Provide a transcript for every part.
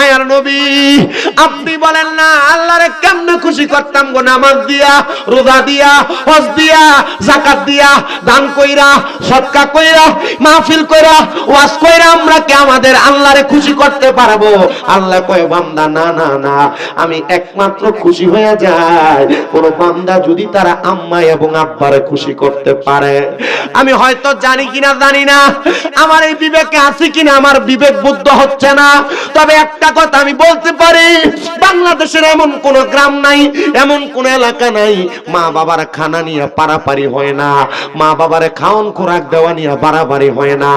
মায়ার নবী আপনি বলেন না আল্লাহরে কেমনে খুশি করতাম গো? নামাজ দিয়া, রোজা দিয়া, হজ দিয়া, যাকাত দিয়া, দান কইরা, সদকা কইরা, মাহফিল কইরা, ওয়াজ কইরা আমরা কি আমাদের আল্লাহরে খুশি করতে পারবো? আল্লাহ কয় বান্দা না না না, আমি একমাত্র খুশি হয়ে যাই কোন বান্দা যদি তারা আম্মা এবং আব্বারে খুশি করতে পারে। আমি হয়তো জানি কিনা জানি না, আমার এই বিবেকে আছে কিনা আমার বিবেক বুদ্ধ হচ্ছে না, তবে একটা কথা আমি বলতে পারি, বাংলাদেশের এমন কোন গ্রাম নাই, এমন কোন এলাকা নাই মা বাবার খানা নিয়ে পারাপারি হয় না, মা বাবারে খাওন খোরাক দেওয়া নিয়ে বাড়াবাড়ি হয় না,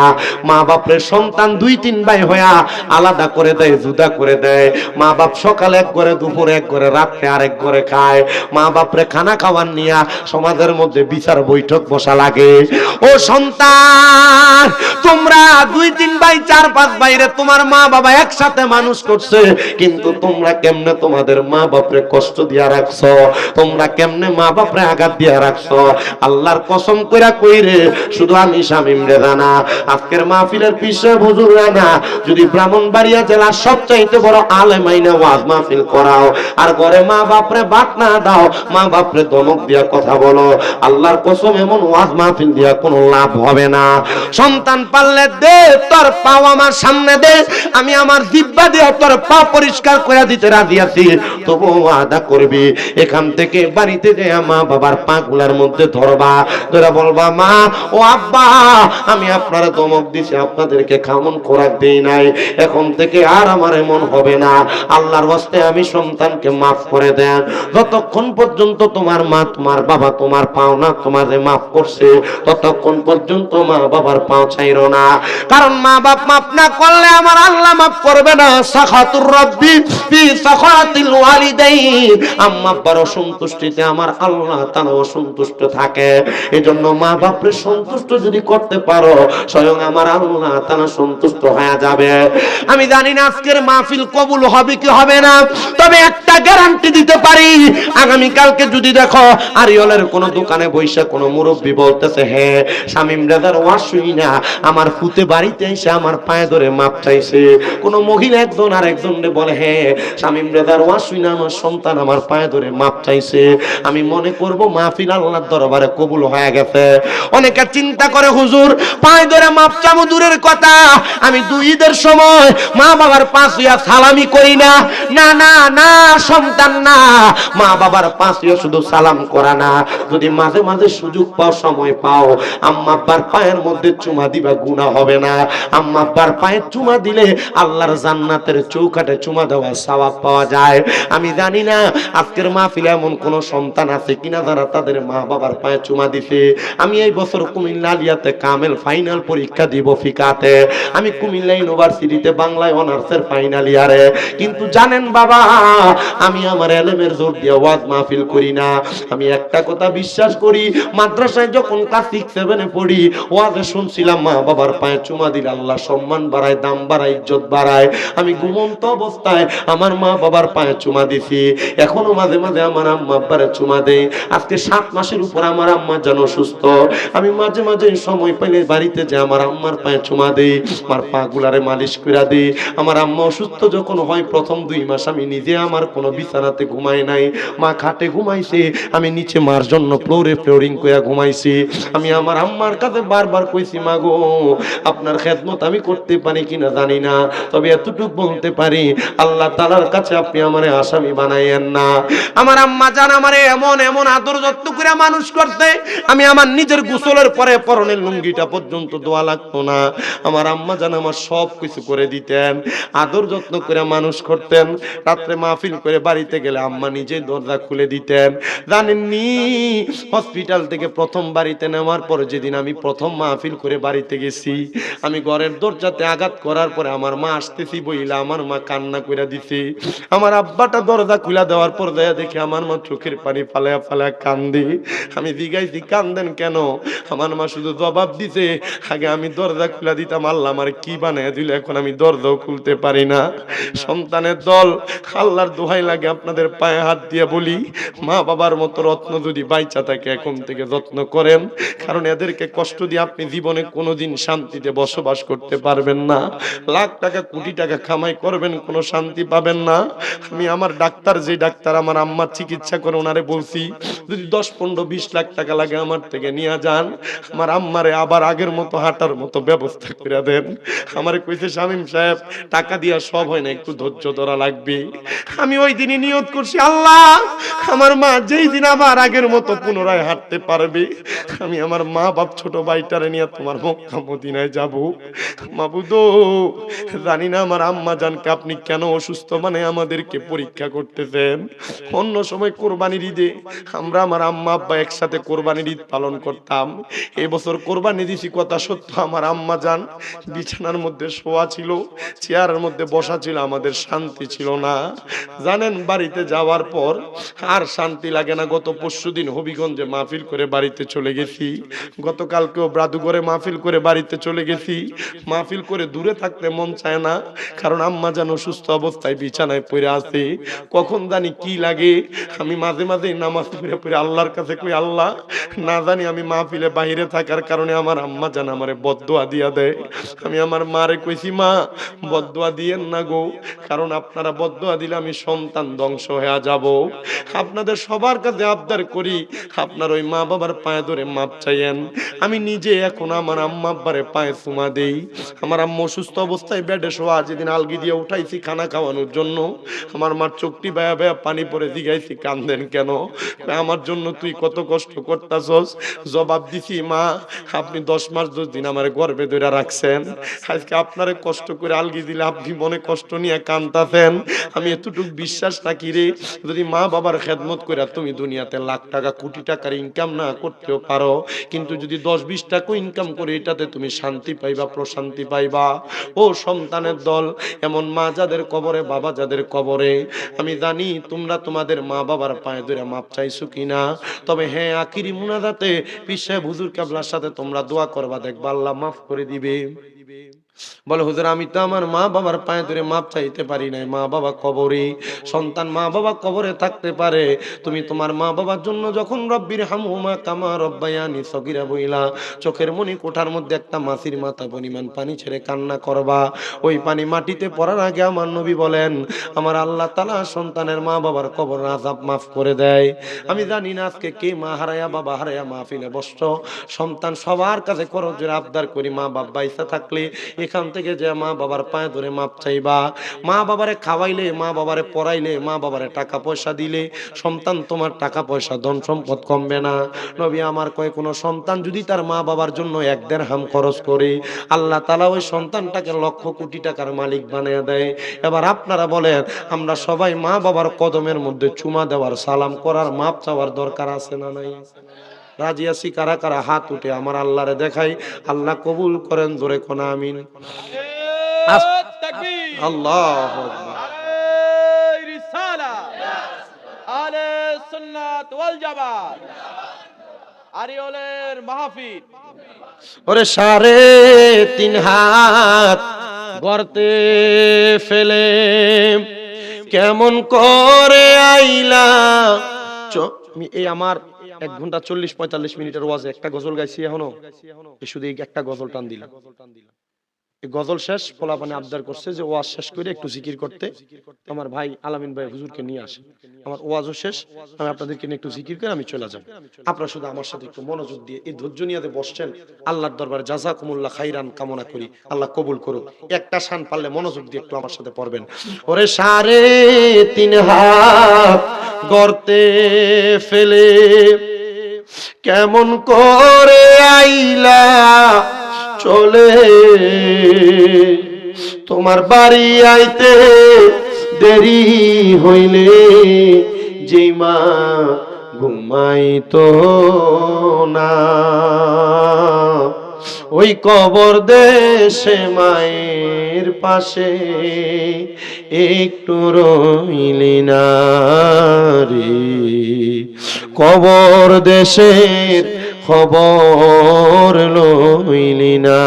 মা বাপরে সন্তান দুই তিন ভাই হইয়া আলাদা করে দেয়, জুদা করে দেয়। মা বাপ সকালে এক ঘরে, দুপুরে এক ঘরে, রাত্রে আরেক ঘরে খায়। মা বাপরে খানা খাওয়ার নিয়ে সমাজের মধ্যে বিচার বৈঠক বসা লাগে। ও সন্তান, তোমরা দুই তিন ভাই, চার পাঁচ ভাইরে তোমার মা বাবা একসাথে মানুষ করছে, কিন্তু তোমরা কেমনে তোমাদের মা বাপরে কষ্ট দিয়া রাখছো? তোমরা কেমনে মা বাপরে আঘাত দিয়া রাখছো? আল্লাহর কসম কইরা কইরে, শুধু আমি শামীম রে জানা, আজকের মাহফিলের পিছে হুজুররা না, যদি ব্রাহ্মণবাড়িয়া জেলার সবচাইতে বড় আলেম আইনা ওয়াজ মাহফিল করাও আর ঘরে মা বাপরে ভাত না দাও, মা বাপরে ধমক দিয়া কথা বলো, আল্লাহর কসম এমন ওয়াজ মাহফিল দিয়া কোনো লাভ হবে না। সন্তান পারলে দে, তোর পাও আমার সামনে দে, আমি আমার জিহ্বা দিয়ে তোর পা পরিষ্কার করে দিতে রাজি আছি, তবু ওয়াদা করবি এখান থেকে বাড়িতে যে মা বাবার পা গুলার মধ্যে ধরবা, ধরে বলবা মা ও আব্বা, আমি আপনারা ধমক দিছি, আপনাদেরকে খামন খোরাক দেই নাই, এখন থেকে আর আমার এমন হবে না, আল্লাহর ওয়াস্তে আমি সন্তানকে মাফ করে দেন। যতক্ষণ পর্যন্ত তোমার মা তোমার বাবা তোমার পাও না তোমারে মাফ করছে, ততক্ষণ পর্যন্ত মা বাবার পাও ছাইরো না, কারণ মা বাপ মাফ না করলে আমার আল্লাহ মাফ করবে না। সাখাতুর রাব্বি ফি সাখাতিল ওয়ালিদাইন, আম্মা আব্বার অসন্তুষ্টিতে আমার আল্লাহ তাআলা অসন্তুষ্ট থাকে। এজন্য মা বাপরে সন্তুষ্ট যদি করতে পারো, স্বয়ং আমার আল্লাহ তাআলা সন্তুষ্ট হয়ে যাবে। আমি জানি না আজকের মাহফিল কবুল হবে কি হবে না, তবে একটা গ্যারান্টি দিতে পারি, আগামী কালকে যদি দেখো আরিয়লের কোন দোকানে বৈশা কোন মুরব্বি বলতেছে, হ্যাঁ শামীম রাজার ওয়াজ শুনি না, আমার ফুতে বাড়িতে এসে আমার পায়ে ধরে মাপ চাইছে, কোন মহিলা একজন আর একজনকে বলে, হ্যাঁ শামীম রাজার ওয়াজ শুনি না, আমার সন্তান আমার পায়ে ধরে মাপ চাইছে, আমি মনে করব মাহফিল আল্লাহর দরবারে কবুল হয়ে গেছে। অনেকে চিন্তা করে হুজুর পায়ে ধরে মাপ চামু দূরের কথা, আমি দুই ঈদের সময় মা বাবার পাশ হইয়া সালামি করি না, না না না সন্তান না, মা বাবার পাশ হইয়া শুধু সালাম করা না, যদি মাঝে মাঝে সুযোগ পাও, সময় পাও, আম্মা আব্বার পায়ের মধ্যে চুমা দিবা, গুনাহ হবে না। আম্মা আব্বার পায়ে চুমা দিলে আল্লাহর জান্নাতের চৌকাঠে চুমা দেওয়া সওয়াব পাওয়া যায়। আমি জানি না আজকের মাহফিলে এমন কোন সন্তান আছে কিনা যারা তাদের মা বাবার পায়ে চুমা দিছে। আমি এই বছর কুমিল্লা আলিয়াতে কামেল ফাইনাল পরীক্ষা দিব ফিকাতে, আমি কুমিল্লা ইউনিভার্সিটিতে বাংলায় অনার্সের ফাইনাল ইয়ারে, কিন্তু জানেন বাবা আমি আমার এলেমের জোর দিয়ে ওয়াজ মাহফিল করি না। আমি একটা কথা বিশ্বাস করি, মাদ্রাসায় যখন ক্লাস 6-7 পড়ি ওয়াজে শুনছিলাম মা বাবার পায়ে চুমা দিলে আল্লাহ সম্মান বাড়ায়, দাম বাড়ায়, ইজ্জত বাড়ায়। আমি ঘুমন্ত অবস্থায় আমার মা বাবার পায়ে চুমা দিছি, এখনো মাঝে মাঝে আমার আম্মা আব্বারে চুমা দেই। আজকে 7 মাসের উপর আমার আম্মা যেন অসুস্থ, আমি মাঝে মাঝে সময় পেলে বাড়িতে যে আমার আম্মার পায়ে চুমা দেই, আমার পা গুলারে মালিশ করে দিই। আমার আম্মা অসুস্থ যখন হয় প্রথম 2 মাস আমি নিজে আমার কোনো বিছানাতে ঘুমাই নাই, মা খাটে ঘুমাইছে, আমি নিচে মার জন্য ফ্লোরিং করে ঘুমাইছি। আমি আমার আম্মার কাছে বারবার কইছি, মা গো আপনার খেদমত আমি করতে পারি কিনা জানি না, তবে এতটুকু বলতে পারি আল্লাহ তাআলার কাছে আপনি আমারে আসামি বানাইয়েন না। আমার আম্মা জান আমারে এমন এমন আদর যত্ন করে মানুষ করতে, আমি আমার নিজের গোসলের পরে পরনের লুঙ্গিটা পর্যন্ত দোয়া লাগতো না। আমার আম্মা জান আমার সব কিছু করে দিতেন, আদর যত্ন করে মানুষ করতেন। রাত্রে মাহফিল করে বাড়িতে গেলে আম্মা নিজে দরজা খুলে দিতেন। জানেননি হসপিটাল থেকে প্রথম বাড়িতে নেওয়ার পরে যেদিন আমি প্রথম মাহফিল করে বাড়িতে গেছি, আমি ঘরের দরজাতে আঘাত করার পরে আমার মা আসতেছি বইলা আমার মা কান্না করে দিছে। আমার আব্বাটা দরজা খুলে দেওয়ার পর দেয়া দেখে আমার মা চোখের পানি ফালায়া ফালায়া কান্দি। আমি জিজ্ঞাসি কান্দেন কেন? আমার মা শুধু জবাব দিছে, আগে আমি দরজা খুলে দিতাম, আল্লাহ আমার কি বানায় দিল, এখন আমি দরজাও খুলতে পারি না। সন্তানের দল, আল্লাহর দোহাই লাগে আপনাদের পায়ে হাত দিয়ে বলি, মা বাবার মতো রত্ন যদি বাইচা থাকে এখন থেকে যত্ন করেন, কারণ এদেরকে কষ্ট দিয়ে আপনি জীবনে কোনোদিন শান্তিতে বসবাস করতে পারবেন না। লাখ টাকা কোটি টাকা কামাই কামাই করবেন, কোনো শান্তি পাবেন না। আমি আমার ডাক্তার, যে ডাক্তার আমার আম্মার চিকিৎসা করে, ওনারে বলছি যদি 10-15-20 লাখ টাকা লাগে আমার থেকে নিয়ে যান, আমার আম্মারে আবার আগের মতো হাঁটার মতো ব্যবস্থা করে দেন। আমারে কইছে শামীম সাহেব টাকা দিয়া সব হয় না, একটু ধৈর্য ধরা লাগবে। আমি ওই দিনই নিয়ত করছি, আল্লাহ আমার মা যেই দিন আবার আগের মতো পুনরায় হাঁটতে পারবে, আমি আমার মা বাপ ছোট ভাইটারে নিয়ে তোমার মক্কা মদিনায় যাব। মাবুদ, জানি না আমার আম্মা জানকে আপনি কেন অসুস্থ মানে আমাদেরকে পরীক্ষা করতেছেন। অন্য সময় কোরবানির ঈদে আমরা আমার আম্মা আব্বা একসাথে কোরবানির ঈদ পালন করতাম। এবছর কোরবানি দিছি, কথা সত্য, আমার আম্মা জান বিছানার মধ্যে শোয়া ছিল, চেয়ারের মধ্যে বসা ছিল, আমাদের শান্তি ছিল না। জানেন, বাড়িতে যাওয়ার পর আর শান্তি লাগে না। গত পরশুদিন হবিগঞ্জে মাহফিল করে বাড়িতে চলে গেছি, গতকালকেও ব্রাদুঘরে মাহফিল করে বাড়িতে চলে গেছি। মাহফিল করে দূরে থাকতে মন চায় না, কারণ আম্মা যেন সুস্থ অবস্থায় বিছানায় পড়ে আছে। কখন জানি কি লাগে, আমি মাঝে মাঝে নামাজ পড়ে পড়ে আল্লাহর কাছে কই, আল্লাহ না জানি আমি মাহফিলে বাহিরে থাকার কারণে আমার আম্মা যেন আমারে বদদোয়া দিয়া দেয়। আমি আমার মারে কইছি, মা বদদোয়া দিয়েন না গো, কারণ আপনারা বদদোয়া দিলে আমি সন্তান ধ্বংস হয়ে যাব। আপনাদের সবার কাছে আবদার করি, আপনার ওই মা বাবার পায়ে ধরে মাপ চাইয়েন। আমি নিজে এখন আমার আম্মা আব্বারে পায়ে চুমা দেই। আমার আম্মা অসুস্থ অবস্থায় বেডে শোয়া, যেদিন আলগি দিয়ে উঠাইছি খানা খাওয়ানোর জন্য, আমার মার চোখটি বায়া বায়া পানি পরে জিগাইছি, কান্দেন কেন? আমার জন্য তুই কত কষ্ট করতাছস। জবাব দিছি, মা আপনি 10 মাস 10 দিন আমার গর্ভে ধরে রাখছেন, আজকে আপনারে কষ্ট করে আলগি দিলে আপনি মনে কষ্ট নিয়ে কান্দাছেন। আমি এতটুকু বিশ্বাস রাখি রে, যদি মা বাবার খেদমত করে তুমি দুনিয়াতে লাখ টাকা কোটি টাকার ইনকাম না করতেও পারো, কিন্তু যদি 10-20 টাকা ইনকাম করে এটাতে তুমি শান্তি পাইবা, প্রশান্তি পাইবা। ও সন্তানের দল, এমন মা যাদের কবরে, বাবা যাদের কবরে, আমি জানি তোমরা তোমাদের মা বাবার পায়ে ধরে মাপ চাইছো কিনা। তবে হ্যাঁ, আখিরি মুনাজাতে পীর সাহেব হুজুর কেবলার সাথে তোমরা দোয়া করবা, দেখবা আল্লাহ মাফ করে দিবে। বলে, হুজুর আমি তো আমার মা বাবার পায়ে ধরে মাপ চাইতে পারি নাই, মা বাবা কবরে। সন্তান মা বাবা কবরে থাকতে পারে, তুমি তোমার মা বাবার জন্য যখন রব্বির হামহুমা কামা রব্বায়ানি সগীরা বইলা চোখের মনি কোঠার মধ্যে একটা মাছির মাথা পরিমাণ পানি ছেড়ে কান্না করবা, ওই পানি মাটিতে পড়ার আগে আমার নবী বলেন আমার আল্লাহ তাআলা সন্তানের মা বাবার কবর আযাব মাফ করে দেয়। আমি জানি না আজকে কে মা হারায়া বাবা হারায়া মাহফিলে বসছো। সন্তান সবার কাছে করজ আবদার করি, মা বাবা ইচ্ছা থাকলে এখান থেকে যে মা বাবার পায়ে ধরে মাপ চাইবা। মা বাবারে খাওয়াইলে, মা বাবারে পড়াইলে, মা বাবারে টাকা পয়সা দিলে সন্তান তোমার টাকা পয়সা ধন সম্পদ কমবে না। নবী আমার কয়, কোন সন্তান যদি তার মা বাবার জন্য 1 দিরহাম খরচ করে, আল্লাহ তাআলা ওই সন্তানটাকে লক্ষ কোটি টাকার মালিক বানিয়ে দেয়। এবার আপনারা বলেন, আমরা সবাই মা বাবার কদমের মধ্যে চুমা দেওয়ার, সালাম করার, মাপ চাওয়ার দরকার আছে না নাই? রাজি আছি কারা কারা? হাত উঠে আমার আল্লাহরে দেখাই, আল্লাহ কবুল করেন, জোরে কোন আমিন। আল্লাহু আকবার। আহলে সুন্নাত ওয়াল জামাত আরিওলের মাহফিল। ওরে 3.5 হাত গর্তে ফেলে কেমন করে আইলা। এই আমার 1 ঘন্টা 40-45 মিনিটের ওয়াজে একটা গজল গাইছি, এখনো শুধু একটা গজল টান দিলাম। এই গজল শেষ, পোলাপানে আবদার করছে যে ওয়াজ শেষ করে একটু জিকির করতে। আমার ভাই আলামিন ভাই হুজুরকে নিয়ে আসে, আমার ওয়াজও শেষ, আমি আপনাদেরকে নিয়ে একটু জিকির করে আমি চলে যাব। আপনারা শুধু আমার সাথে একটু মনোযোগ দিয়ে এই ধৈর্য নিয়ে বসছেন, আল্লাহর দরবারে জাযাকুমুল্লাহ খাইরান কামনা করি, আল্লাহ কবুল করুক। একটা শান পারলে মনোযোগ দিয়ে একটু আমার সাথে পড়বেন। ওরে 3.5 হাত গর্তে ফেলে কেমন করে আইলা চলে, তোমার বাড়ি আইতে দেরি হইলে যেই মা ঘুমাইতো না, ওই কবর দেশে মায়ের পাশে একটু রইলি না রে, কবর দেশের খবর লইলি না।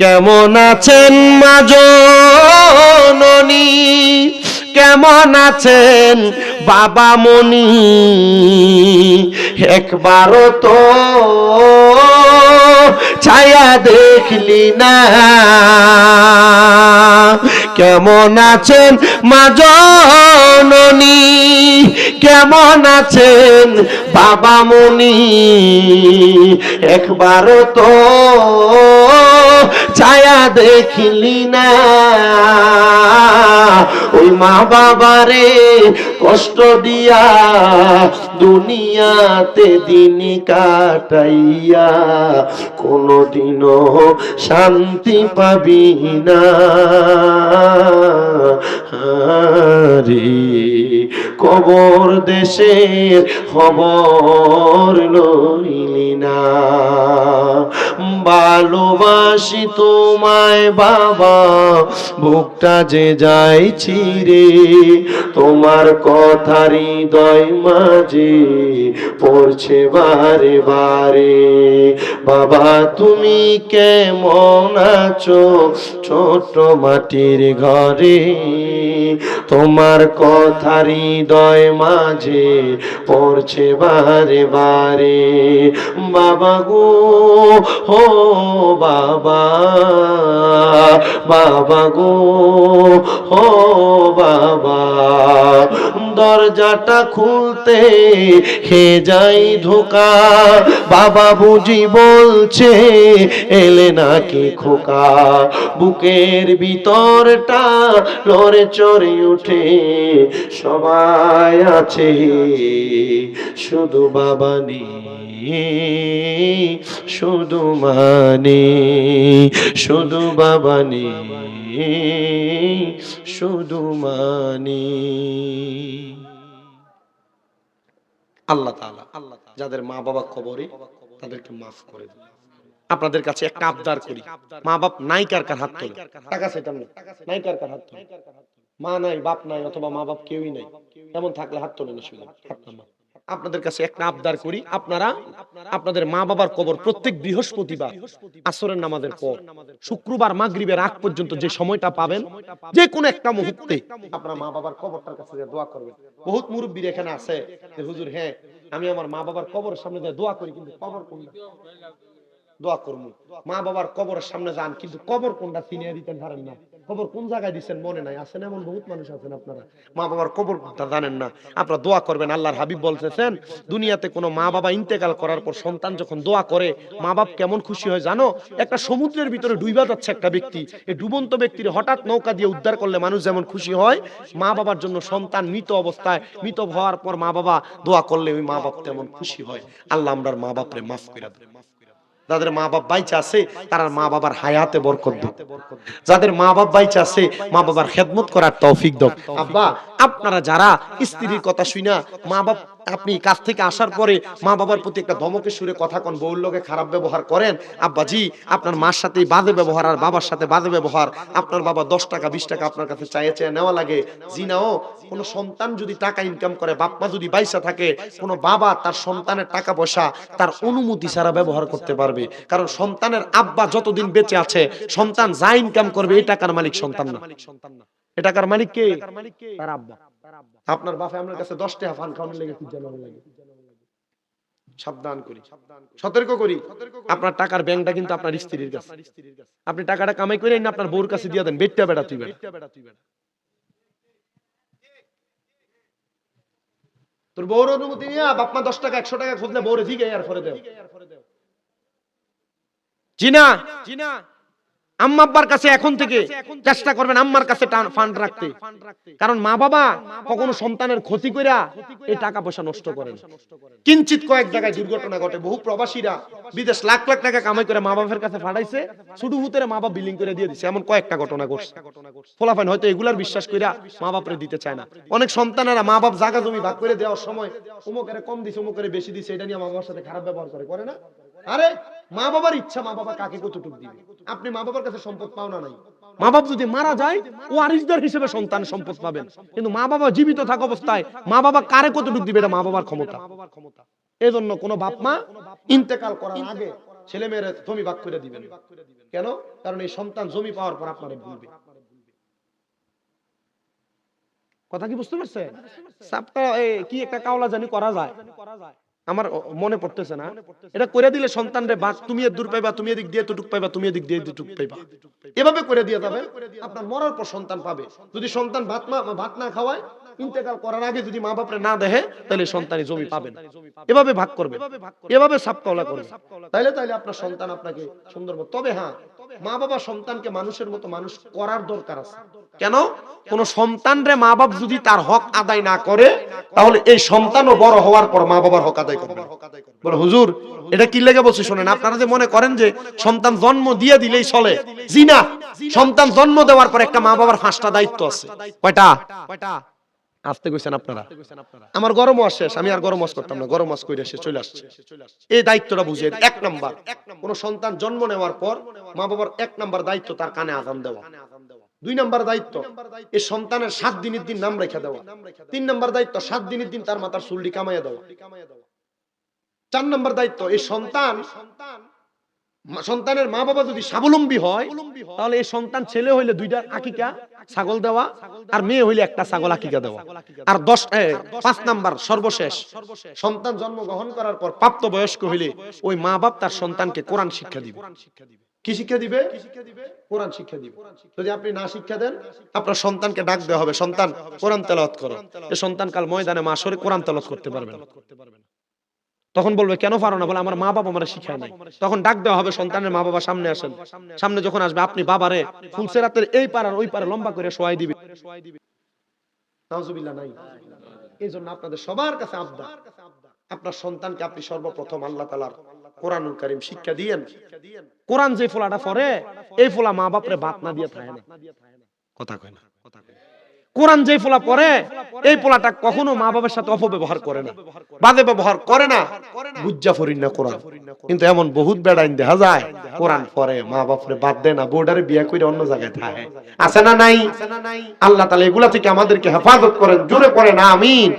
কেমন আছেন মা জননী, কেমন আছেন বাবা মনি, একবারও তো ছায়া দেখলি না, কেমন আছেন মা জননী, কেমন আছেন বাবা মনি, একবারও তো ছায়া দেখিলি না, ওই মা বাবারে কষ্ট দিয়া দুনিয়াতে দিন কাটাইয়া কোনদিনও শান্তি পাবি না রে। কবর দেশের খবর লইলি না, ভালোবাসি তোমায় বাবা, বুকটা যে যাইছি রে, তোমার কথা হৃদয় মাঝে পড়ছে বারে বারে। বাবা তুমি কেমন আছো ছোট মাটির ঘরে, তোমার কথা হৃদয় মাঝে পড়ছে বারে বারে। বাবা গো ও বাবা, বাবা গো ও বাবা, দরজাটা খুলতে হে যাই ধোকা, বাবা বুঝি বলছে এলে নাকি খোকা, বুকের ভিতরটা লড়ে চড়ে উঠে, সবাই আছে শুধু বাবা নেই, শুধু মানে, শুধু বাবা নেই, শুধু মানে। আল্লাহ তাআলা যাদের মা বাবা কবরে তাদেরকে মাফ করে দিন। আপনাদের কাছে একটা আবদার করি, মা বাপ নাই কার কার হাত তোলে, টাকা সেটা নাই কার কার হাত তোলে, মা নাই বাপ নাই অথবা মা বাপ কেউই নাই, এমন থাকলে হাত তোলে না, শুধু হাত নামা। আপনাদের কাছে একটা আবদার করি, আপনারা আপনাদের মা বাবার কবর প্রত্যেক বৃহস্পতিবার আসরের নামাজের পর শুক্রবার মাগরিবের আগ পর্যন্ত যে সময়টা পাবেন, যে কোনো একটা মুহূর্তে আপনারা মা বাবার কবরটার কাছে দোয়া করবেন। বহুত মুরব্বী এখানে আছে যে হুজুর হ্যাঁ আমি আমার মা বাবার কবরের সামনে দোয়া করি, কিন্তু কবর কোনটা দোয়া করবো, মা বাবার কবরের সামনে যান কিন্তু কবর কোনটা চিনিয়ে দিতেন পারেন না, কবর কোন জায়গায় দিচ্ছেন মনে নাই, আছেন এমন বহুত মানুষ আছেন আপনারা মা বাবার কবর কোনটা জানেন না। আপনারা দোয়া করবেন। আল্লাহর হাবিব বলতেছেন দুনিয়াতে কোনো মা বাবা ইন্তেকাল করার পর সন্তান যখন দোয়া করে মা বাপ কেমন খুশি হয় জানো? একটা সমুদ্রের ভিতরে ডুইবা যাচ্ছে একটা ব্যক্তি, এই ডুবন্ত ব্যক্তির হঠাৎ নৌকা দিয়ে উদ্ধার করলে মানুষ যেমন খুশি হয়, মা বাবার জন্য সন্তান মৃত অবস্থায় মৃত হওয়ার পর মা বাবা দোয়া করলে ওই মা বাপ তেমন খুশি হয়। আল্লাহ আমরার মা বাপরে মাফ করে দেন। যাদের মা বাপ বাইচা আছে তারা মা বাবার হায়াতে বরকত দাও, যাদের মা বাপ বাইচা আছে মা বাবার খেদমত করার তৌফিক দাও। আব্বা আপনারা যারা স্ত্রীর কথা শুনা মা বাপ আপনি কাছ থেকে আসার পরে মা বাবার প্রতি একটা ধমকের সুরে কথা কোন, বউর লগে খারাপ ব্যবহার করেন, আব্বাজি আপনার মার সাথে বাজে ব্যবহার আর বাবার সাথে বাজে ব্যবহার, আপনার বাবা 10 টাকা 20 টাকা আপনার কাছে চাইয়ে চেয়ে নেওয়া লাগে। জিনাও কোনো সন্তান যদি টাকা ইনকাম করে, বাপ মা যদি বাইসা থাকে, কোনো বাবা তার সন্তানের টাকা পয়সা তার অনুমতি ছাড়া ব্যবহার করতে পারবে, কারণ সন্তানের আব্বা যতদিন বেঁচে আছে সন্তান যা ইনকাম করবে এই টাকার মালিক সন্তান না, এই টাকার মালিক কে? তার আব্বা। আপনার বাপে আমার কাছে 10 টাকা ফান খাওয়ানোর লেগে কি জানানো লাগে? সাবধান করি, সতর্ক করি, আপনার টাকার ব্যাংকটা কিন্তু আপনার স্ত্রীর কাছে, আপনি টাকাটা কামাই করে এনে আপনার বউর কাছে দিয়ে দেন, বেটটা বেটা তুই বেটা, তোর বউর অনুমতি নিয়ে বাপ মা 10 টাকা 100 টাকা খুঁজলে বউরে জিগে আর করে দেও। জিনা আম্মা আব্বার কাছে এখন থেকে চেষ্টা করবেন আম্মার কাছে ফান্ড রাখতে, কারণ মা বাবা কখনো সন্তানের ক্ষতি কইরা এই টাকা পয়সা নষ্ট করেন। কিঞ্চিত কয়েক জায়গায় দুর্ঘটনা ঘটে, বহু প্রবাসীরা বিদেশ লাখ লাখ টাকা কামাই করে মা বাবার কাছে পাঠাইছে, শুধু হুতেরে মা বাপ বিলিং করে দিয়ে দিছে, এমন কয়েকটা ঘটনা ঘটছে। ফলাফল হয়তো এগুলার বিশ্বাস কইরা মা বাপরে দিতে চায় না। অনেক সন্তানেরা মা বাপ জায়গা জমি ভাগ করে দেওয়ার সময় উমুকেরে কম দিছে উমুকেরে বেশি দিছে এটা নিয়ে মা বাবার সাথে খারাপ ব্যবহার করে না? আরে মা বাবার ইচ্ছা মা বাবা কাকে কতটুকু দিবে, আপনি মা বাবার কাছে সম্পদ পাও না নাই, মা বাপ যদি মারা যায় ওয়ারিসদার হিসেবে সন্তান সম্পদ পাবেন, কিন্তু মা বাবা জীবিত থাকা অবস্থায় মা বাবা কারে কতটুকু দিবে এটা মা বাবার ক্ষমতা। এজন্য কোন বাপ মা ইন্তেকাল করার আগে ছেলে মেয়েরা জমি ভাগ করে দিবেন। কেন? কারণ এই সন্তান জমি পাওয়ার পর আপনারে ভুলবে। কথা কি বুঝতে পারছেন? সাপটা কি একটা কাওলা জানি করা যায়, আমার মনে পড়তেছে না, এটা করে দিলে সন্তানরে ভাগ তুমি এর দূর পাইবা, তুমি এদিক দিয়ে এতটুক পাইবা, তুমি এদিক দিয়ে এতটুক পাইবা, এভাবে করে দিয়ে যাবে। আপনার মরার পর সন্তান পাবে। যদি সন্তান ভাত না খাওয়ায়, ইন্তেকাল করার আগে যদি মা বাপরে না দেখে, তাহলে সন্তানই জমি পাবে না। এভাবে ভাগ করবে, এভাবে সাপকাওলা করবে, তাইলে আপনার সন্তান আপনাকে সুন্দর মতো। তবে হ্যাঁ, মা বাবা সন্তানকে মানুষের মতো মানুষ করার দরকার আছে। কেন? কোন সন্তানরে মা বাপ যদি তার হক আদায় না করে, তাহলে এই সন্তানও বড় হওয়ার পর মা বাবার হক আদায় করবে। বলে হুজুর এটা কি লেগে বলছি শোনেন, আপনারা যে মনে করেন যে সন্তান জন্ম দিয়ে দিলেই চলে, জি না, সন্তান জন্ম দেওয়ার পর একটা মা বাবার 5টা দায়িত্ব আছে। কয়টা? আসতে কইছেন আপনারা। আমার গরম ওয়াজ শেষ, আমি আর গরম ওয়াজ করতাম না, গরম ওয়াজ কইরা শেষ চলে আসছে। এই দায়িত্বটা বুঝে, 1 নাম্বার, কোন সন্তান জন্ম নেওয়ার পর মা বাবার 1 নাম্বার দায়িত্ব তার কানে আযান দেওয়া। 2 নাম্বার দায়িত্ব এই সন্তানের 7 দিনের দিন নাম রেখে দেওয়া। 3 নাম্বার দায়িত্ব 7 দিনের দিন তার মাথার চুলটি কামাইয়া দেওয়া। 4 নাম্বার দায়িত্ব এই সন্তানের মা বাবা যদি স্বাবলম্বী হয়, তাহলে এই সন্তান ছেলে হইলে 2টা আকিকা ছাগল দেওয়া, আর মেয়ে হইলে 1টা ছাগল আকিকা দেওয়া। আর 5 নাম্বার সর্বশেষ, সন্তান জন্মগ্রহণ করার পর প্রাপ্ত বয়স্ক হইলে ওই মা বাপ তার সন্তানকে কোরআন শিক্ষা দিবে। কি শিক্ষা দিবে? কোরআন শিক্ষা দিবে। যদি আপনি না শিক্ষা দেন, আপনার সন্তানকে ডাক দেওয়া হবে, সন্তান কোরআন তেলাওয়াত করো। এই সন্তান কাল ময়দানে মাশরে কোরআন তেলাওয়াত করতে পারবে না। তখন বলবে কেন পারো না? বলে আমার মা বাবা আমারে শিখায় নাই। তখন ডাক দেওয়া হবে, সন্তানের মা বাবা সামনে আসেন। সামনে যখন আসবে, আপনি বাবারে ফুলসেরাতের এই পাড়ার ওই পাড়ে লম্বা করে শোয়াই দিবে। নাউজুবিল্লাহ নাই। এইজন্য আপনাদের সবার কাছে আবদার, আপনার সন্তানকে আপনি সর্বপ্রথম আল্লাহ তাআলার কোরআনুল কারীম শিক্ষা দিয়েন। কোরআন যে ফোলাটা পড়ে, এই ফোলা মা বাপরে ভাত না দিয়ে থাকে না। কথা কয় না। কোরআন যে ফোলা পড়ে, এই ফোলাটা কখনো মা বাবার সাথে অপব্যবহার করে না, বাজে ব্যবহার করে না, বুজ্জা ফরিন না কোরআন। কিন্তু এমন বহুত বেড়াইন দেখা যায়, কোরআন পড়ে মা বাপরে বাদ দেয় না, বোর্ডারে বিয়ে করে অন্য জায়গায় থাকে। আছে না নাই? আল্লাহ তাআলা এগুলা থেকে আমাদেরকে হেফাজত করেন। জোরে পড়েন আমিন।